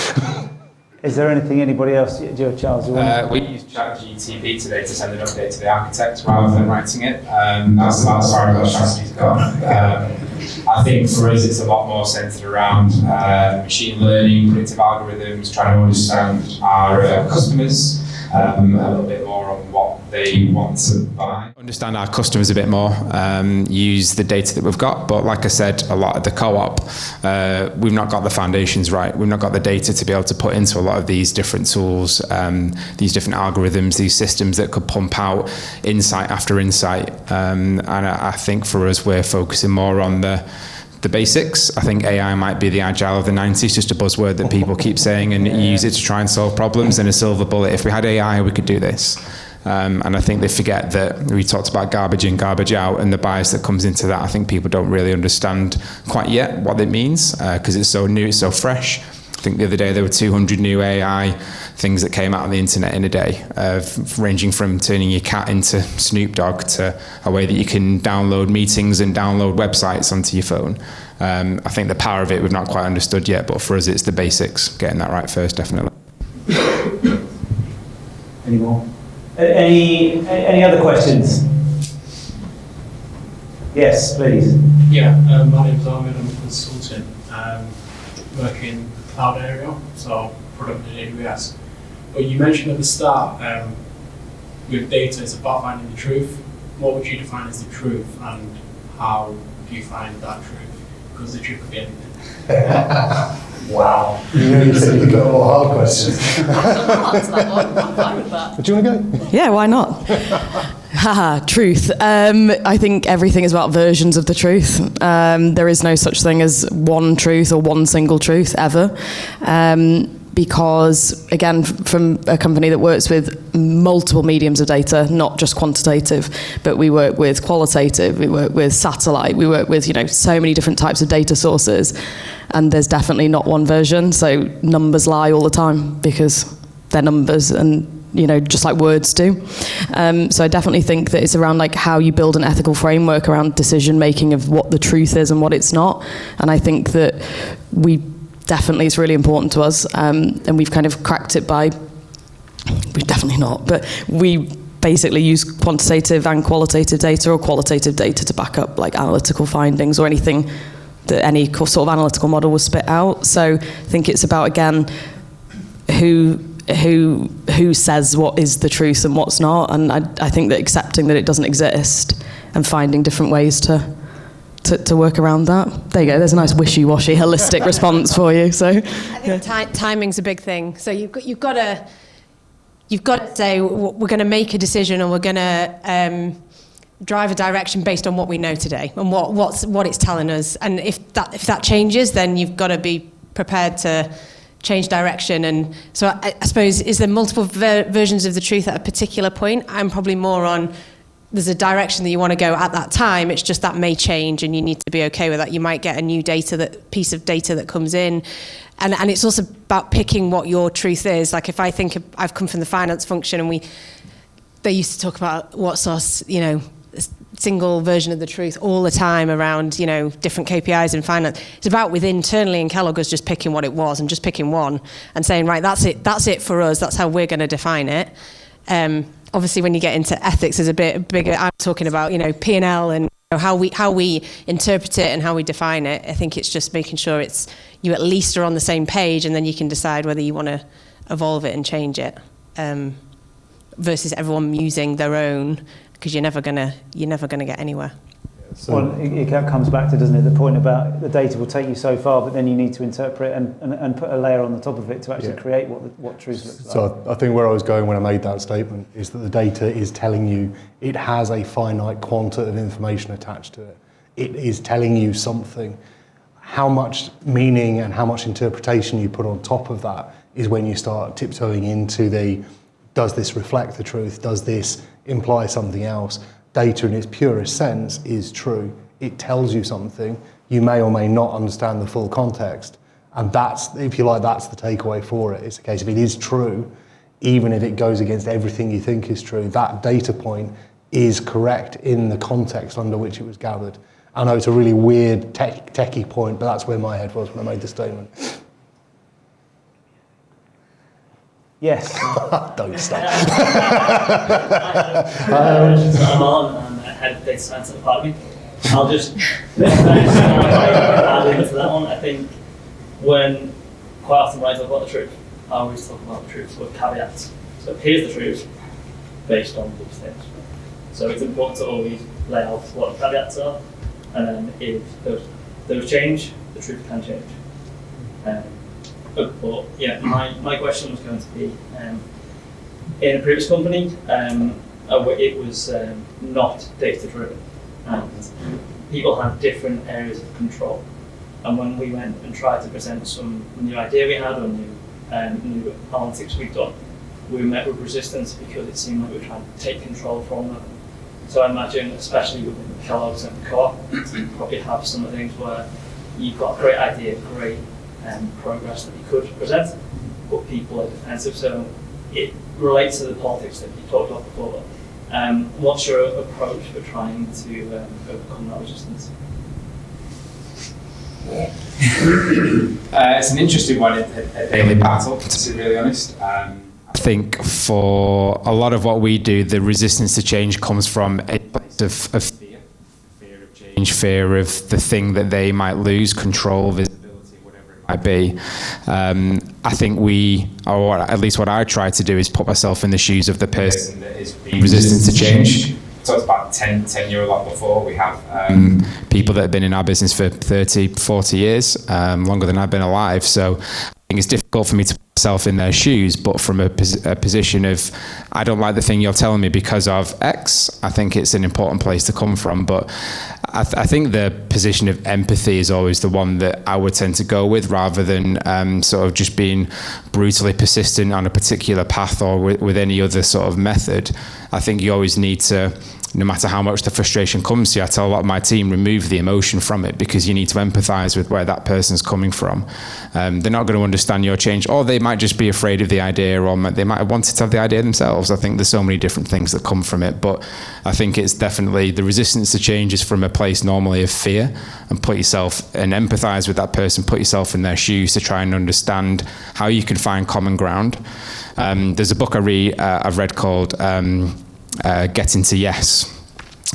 Is there anything anybody else, Charles? We use ChatGPT today to send an update to the architect rather than writing it. That's as far as our strategy's gone. I think for us it's a lot more centered around machine learning, predictive algorithms, trying to understand our customers a little bit more on what they want to buy. Understand our customers a bit more, use the data that we've got, but like I said, a lot of the co-op, we've not got the foundations right. We've not got the data to be able to put into a lot of these different tools, these different algorithms, these systems that could pump out insight after insight. And I think for us, we're focusing more on the basics. I think AI might be the agile of the 90s, just a buzzword that people keep saying and use it to try and solve problems and a silver bullet. If we had AI, we could do this. And I think they forget that we talked about garbage in, garbage out, and the bias that comes into that. I think people don't really understand quite yet what it means because it's so new, it's so fresh. I think the other day there were 200 new AI things that came out on the internet in a day, ranging from turning your cat into Snoop Dogg to a way that you can download meetings and download websites onto your phone. I think the power of it we've not quite understood yet, but for us it's the basics, getting that right first, definitely. Any more? Any other questions? Yes, please. Yeah, my name's Ahmed, I'm a consultant working in the cloud area, so product in AWS. But you mentioned at the start, with data, it's about finding the truth. What would you define as the truth, and how do you find that truth? Because the truth could be anything. Wow. You said you got all hard questions. Do you want to go? Yeah, why not? Haha, truth. I think everything is about versions of the truth. There is no such thing as one truth or one single truth ever. Because, again, from a company that works with multiple mediums of data, not just quantitative, but we work with qualitative, we work with satellite, we work with, so many different types of data sources, and there's definitely not one version. So numbers lie all the time because they're numbers, and just like words do. So I definitely think that it's around how you build an ethical framework around decision making of what the truth is and what it's not. And I think that definitely it's really important to us, and we've kind of cracked it by, we've definitely not, but we basically use quantitative and qualitative data, or qualitative data to back up analytical findings or anything that any sort of analytical model will spit out. So I think it's about, again, who says what is the truth and what's not, and I think that accepting that it doesn't exist and finding different ways to work around that. There you go. There's a nice wishy-washy, holistic response for you. So, I think timing's a big thing. So you've got to say we're going to make a decision, and we're going to drive a direction based on what we know today and what it's telling us. And if that changes, then you've got to be prepared to change direction. And so I suppose, is there multiple versions of the truth at a particular point? I'm probably more on, there's a direction that you want to go at that time. It's just that may change, and you need to be okay with that. You might get a new piece of data that comes in, and it's also about picking what your truth is. If I think I've come from the finance function, and they used to talk about what's our single version of the truth all the time around different KPIs in finance. It's about internally in Kellogg us just picking what it was and just picking one and saying, right, that's it for us. That's how we're going to define it. Obviously, when you get into ethics, there's a bit bigger. I'm talking about, P&L and how we interpret it and how we define it. I think it's just making sure you at least are on the same page, and then you can decide whether you want to evolve it and change it, versus everyone using their own, because you're never gonna get anywhere. Well, it comes back to, doesn't it, the point about the data will take you so far, but then you need to interpret and put a layer on the top of it to actually create what truth looks like. So I think where I was going when I made that statement is that the data is telling you it has a finite quantity of information attached to it. It is telling you something. How much meaning and how much interpretation you put on top of that is when you start tiptoeing into does this reflect the truth? Does this imply something else? Data in its purest sense is true. It tells you something. You may or may not understand the full context. And that's, if you like, that's the takeaway for it. It's a case of it is true, even if it goes against everything you think is true. That data point is correct in the context under which it was gathered. I know it's a really weird techie point, but that's where my head was when I made the statement. Yes. Don't stop. I'm on head of data science at Apadmi. I'll just add into that one. I think quite often when I talk about the truth, I always talk about the truth with caveats. So here's the truth based on these things. So it's important to always lay out what the caveats are, and then if those change, the truth can change. But yeah, my question was going to be, in a previous company, it was not data driven, and people had different areas of control. And when we went and tried to present some new idea we had or new analytics we'd done, we were met with resistance because it seemed like we were trying to take control from them. So I imagine, especially within the Kellogg's and the Co-op, you probably have some of the things where you've got a great idea, great progress that you could present, but people are defensive. So it relates to the politics that you talked about before. What's your approach for trying to overcome that resistance? It's an interesting one, a daily battle, to be really honest. I think for a lot of what we do, the resistance to change comes from a place of fear of change, fear of the thing that they might lose, control, visibility, whatever it might be. I think or at least what I try to do, is put myself in the shoes of the person that is being resistant to change. So it's about 10 year a lot before. We have people that have been in our business for 30, 40 years, longer than I've been alive. So I think it's difficult for me to put myself in their shoes, but from a position of, I don't like the thing you're telling me because of X, I think it's an important place to come from. But I think the position of empathy is always the one that I would tend to go with, rather than sort of just being brutally persistent on a particular path or with any other sort of method. I think you always need to, no matter how much the frustration comes to you, I tell a lot of my team, remove the emotion from it, because you need to empathize with where that person's coming from. They're not going to understand your change, or they might just be afraid of the idea, or they might have wanted to have the idea themselves. I think there's so many different things that come from it, but I think it's definitely, the resistance to change is from a place normally of fear, and put yourself and empathize with that person, put yourself in their shoes to try and understand how you can find common ground. There's a book I've read called Getting to Yes,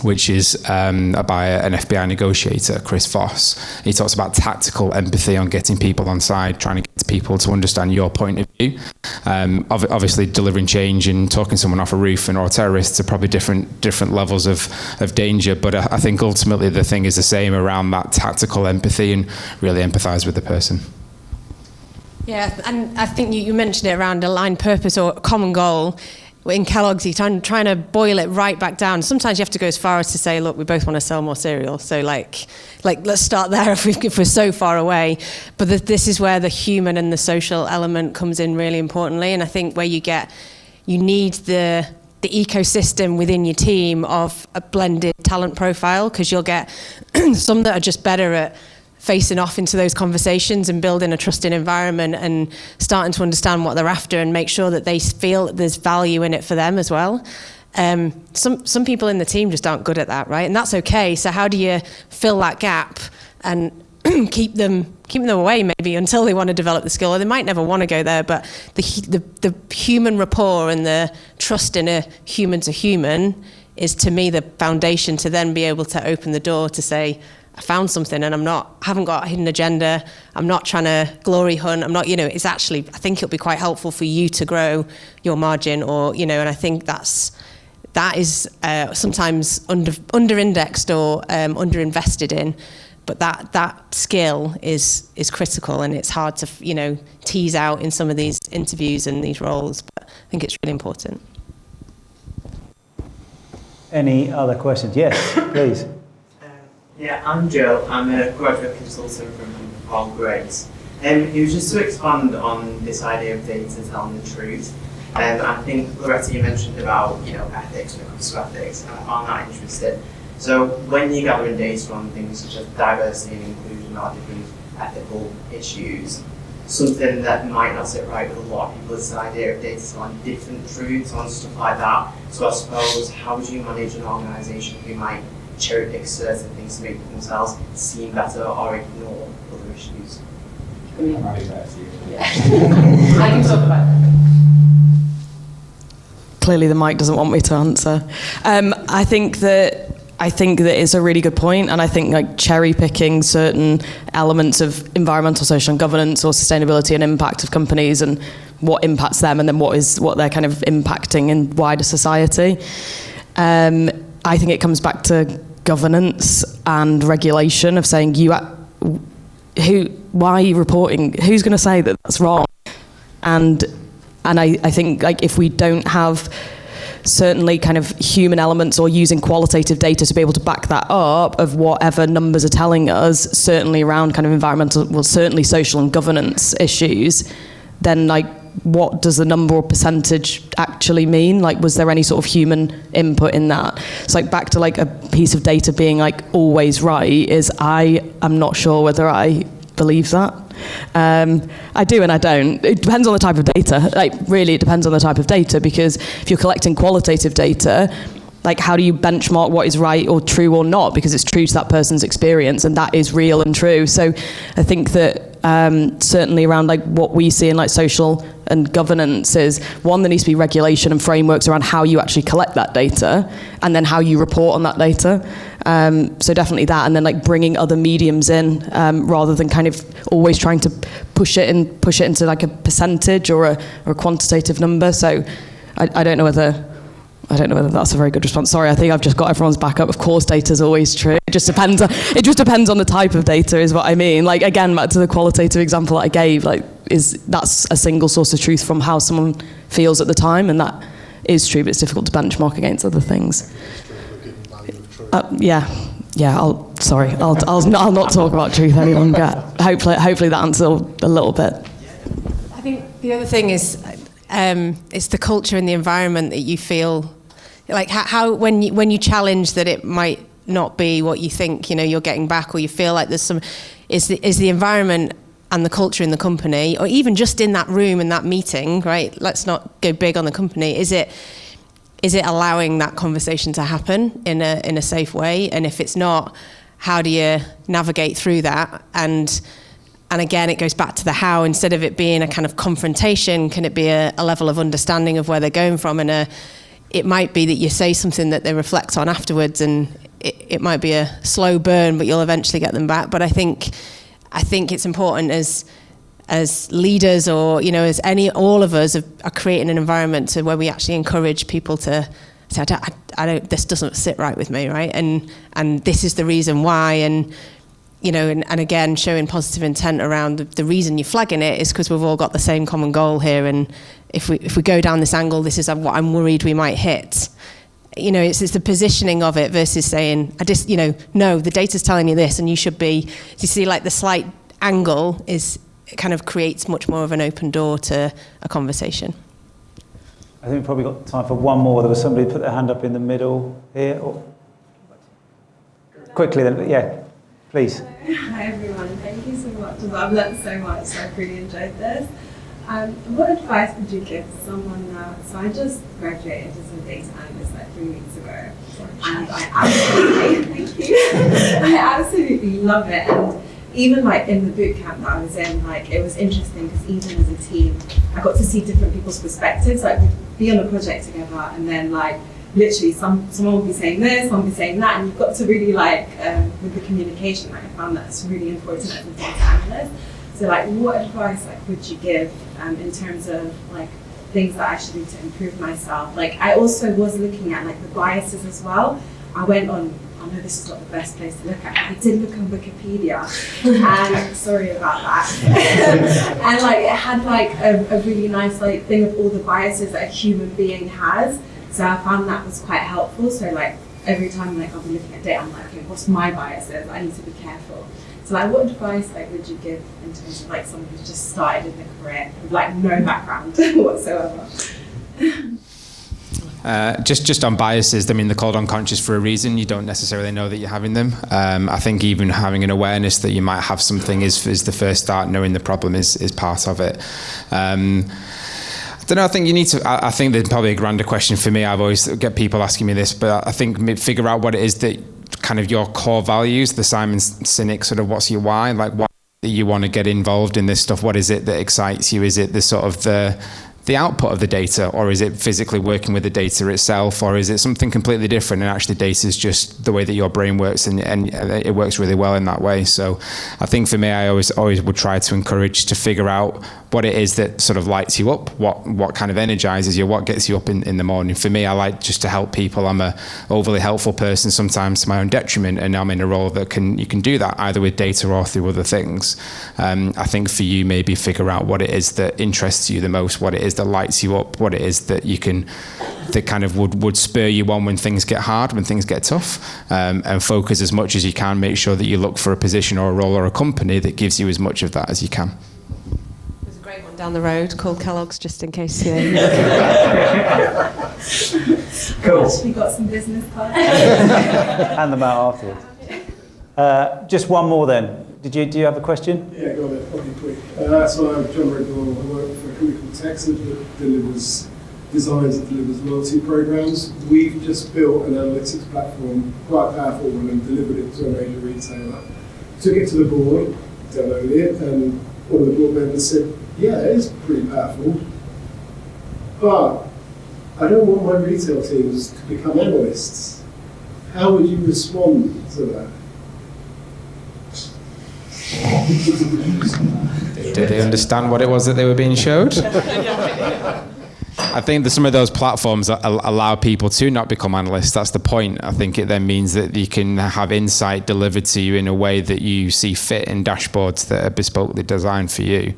which is by an FBI negotiator, Chris Voss. He talks about tactical empathy on getting people on side, trying to get people to understand your point of view. Obviously, delivering change and talking someone off a roof or terrorists are probably different levels of danger, but I think ultimately the thing is the same around that tactical empathy and really empathise with the person. Yeah, and I think you mentioned it around aligned purpose or common goal. In Kellogg's, you're trying to boil it right back down. Sometimes you have to go as far as to say, look, we both want to sell more cereal. So like let's start there if we're so far away. But this is where the human and the social element comes in really importantly. And I think where you need the ecosystem within your team of a blended talent profile, because you'll get some that are just better at facing off into those conversations and building a trusting environment and starting to understand what they're after and make sure that they feel that there's value in it for them as well. Some people in the team just aren't good at that, right? And that's okay. So how do you fill that gap and keep them away maybe until they want to develop the skill? Or they might never want to go there, but the human rapport and the trust in a human to human is, to me, the foundation to then be able to open the door to say, I found something and haven't got a hidden agenda. I'm not trying to glory hunt. I'm not, it's actually, I think it'll be quite helpful for you to grow your margin, or, and I think that is sometimes under-indexed or under-invested in, but that skill is critical, and it's hard to, tease out in some of these interviews and these roles, but I think it's really important. Any other questions? Yes, please. Yeah, I'm Joe. I'm a graduate consultant from Paul Grace. It was just to expand on this idea of data telling the truth. I think, Loretta, you mentioned about ethics when it comes to ethics, and I found that interesting. So when you're gathering data on things such as diversity and inclusion or different ethical issues, something that might not sit right with a lot of people is the idea of data telling different truths on stuff like that. So I suppose, how would you manage an organisation who might cherry pick certain things to make themselves seem better or ignore other issues? I can talk about it. Clearly the mic doesn't want me to answer. I think that it's a really good point, and I think cherry picking certain elements of environmental, social and governance or sustainability and impact of companies and what impacts them, and then what they're kind of impacting in wider society. I think it comes back to governance and regulation of saying, why are you reporting? Who's going to say that that's wrong? And I think if we don't have certainly kind of human elements or using qualitative data to be able to back that up of whatever numbers are telling us, certainly around kind of environmental, well, certainly social and governance issues, then what does the number or percentage actually mean? Like, was there any sort of human input in that? It's like back to like a piece of data being like always right, is I am not sure whether I believe that. I do and I don't. It depends on the type of data. Like, really, it depends on the type of data, because if you're collecting qualitative data, like, how do you benchmark what is right or true or not? Because it's true to that person's experience, and that is real and true. So I think that certainly around like what we see in like social and governance is, one, there needs to be regulation and frameworks around how you actually collect that data, and then how you report on that data. So definitely that, and then like bringing other mediums in, rather than kind of always trying to push it into like a percentage or a quantitative number. So I don't know whether that's a very good response. Sorry, I think I've just got everyone's back up. Of course, data is always true. It just depends on the type of data, is what I mean. Like, again, back to the qualitative example that I gave, like, that's a single source of truth from how someone feels at the time, and that is true, but it's difficult to benchmark against other things. Yeah. I'll not talk about truth any longer. Hopefully that answers a little bit. I think the other thing is, it's the culture and the environment that you feel like how when you challenge that it might not be what you think you're getting back, or you feel like there's some, is the environment and the culture in the company, or even just in that room in that meeting, right? Let's not go big on the company. Is it allowing that conversation to happen in a safe way? And if it's not, how do you navigate through that? And again, it goes back to the how. Instead of it being a kind of confrontation, can it be a level of understanding of where they're going from? And it might be that you say something that they reflect on afterwards, and it might be a slow burn, but you'll eventually get them back. But I think it's important as leaders, or as all of us are creating an environment where we actually encourage people to say, I don't, this doesn't sit right with me, right? And this is the reason why. And and again, showing positive intent around the reason you're flagging it is because we've all got the same common goal here. And if we go down this angle, this is what I'm worried we might hit. It's the positioning of it versus saying, no, the data's telling you this, and you should be. You see, like, the slight angle it kind of creates much more of an open door to a conversation. I think we've probably got time for one more. There was somebody who put their hand up in the middle here. Quickly then, yeah. Please. Hi everyone, thank you so much. I've learned so much, so I've really enjoyed this. What advice would you give someone now? So I just graduated as a data analyst like 3 weeks ago, and I absolutely love it. And even like in the boot camp that I was in, like, it was interesting because even as a team, I got to see different people's perspectives. Like, we'd be on a project together, and then like, literally someone will be saying this, someone will be saying that, and you've got to really like, with the communication, like, I found that's really important as a data analyst. So like, what advice would you give in terms of like things that I should do to improve myself? Like, I also was looking at like the biases as well. I went on, I know this is not the best place to look at, but I did look on Wikipedia, and sorry about that. And like, it had like a really nice like thing of all the biases that a human being has. So I found that was quite helpful. So like, every time like I'll be looking at data, I'm like, okay, what's my biases? I need to be careful. So like, what advice like would you give in terms of like someone who's just started in their career with like no background whatsoever? Just on biases, I mean, they're called unconscious for a reason. You don't necessarily know that you're having them. I think even having an awareness that you might have something is the first start. Knowing the problem is part of it. I don't know, I think you need to, I think there's probably a grander question for me. I've always get people asking me this, but I think figure out what it is that kind of your core values, the Simon Sinek sort of what's your why, like why you want to get involved in this stuff. What is it that excites you? Is it the sort of the output of the data, or is it physically working with the data itself, or is it something completely different and actually data is just the way that your brain works, and it works really well in that way. So I think for me, I always would try to encourage to figure out what it is that sort of lights you up, what kind of energizes you, what gets you up in the morning. For me, I like just to help people. I'm a overly helpful person sometimes to my own detriment, and I'm in a role that you can do that either with data or through other things. I think for you, maybe figure out what it is that interests you the most, what it is that lights you up, what it is that you can, that kind of would spur you on when things get hard, when things get tough, and focus as much as you can. Make sure that you look for a position or a role or a company that gives you as much of that as you can. It was a great one. down the road called Kellogg's, just in case. Cool. Actually got some business cards. Hand them out afterwards. Just one more then. Do you have a question? Yeah, go on then, probably quick. So I'm John Riddle. I work for a company called Texas that designs and delivers loyalty programs. We've just built an analytics platform, quite a powerful one, and delivered it to a major retailer. Took it to the board, demoed it, and one of the board members said, yeah, it is pretty powerful, but I don't want my retail teams to become analysts. How would you respond to that? Did they understand what it was that they were being showed? I think that some of those platforms allow people to not become analysts. That's the point. I think it then means that you can have insight delivered to you in a way that you see fit in dashboards that are bespokely designed for you.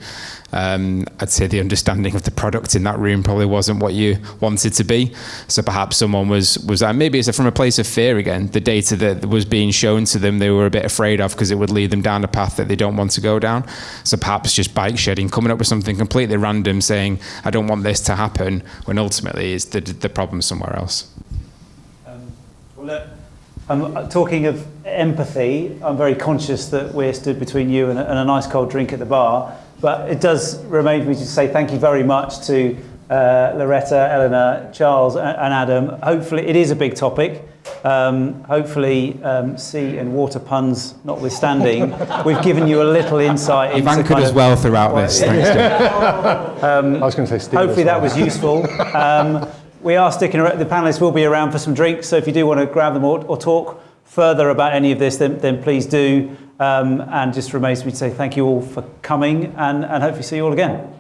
I'd say the understanding of the product in that room probably wasn't what you wanted to be. So perhaps someone was maybe it's from a place of fear again. The data that was being shown to them, they were a bit afraid of because it would lead them down a path that they don't want to go down. So perhaps just bike shedding, coming up with something completely random, saying, I don't want this to happen, when ultimately is the problem somewhere else. Well, look, talking of empathy, I'm very conscious that we're stood between you and a nice cold drink at the bar. But it does remain me to say thank you very much to Loretta, Eleanor, Charles and Adam. Hopefully, it is a big topic. Hopefully, sea and water puns notwithstanding, we've given you a little insight into Ivan could as well throughout this. Thanks, I was going to say hopefully that was useful. We are sticking around. The panelists will be around for some drinks, so if you do want to grab them or talk further about any of this, then please do. And just remains me to say thank you all for coming and hopefully see you all again.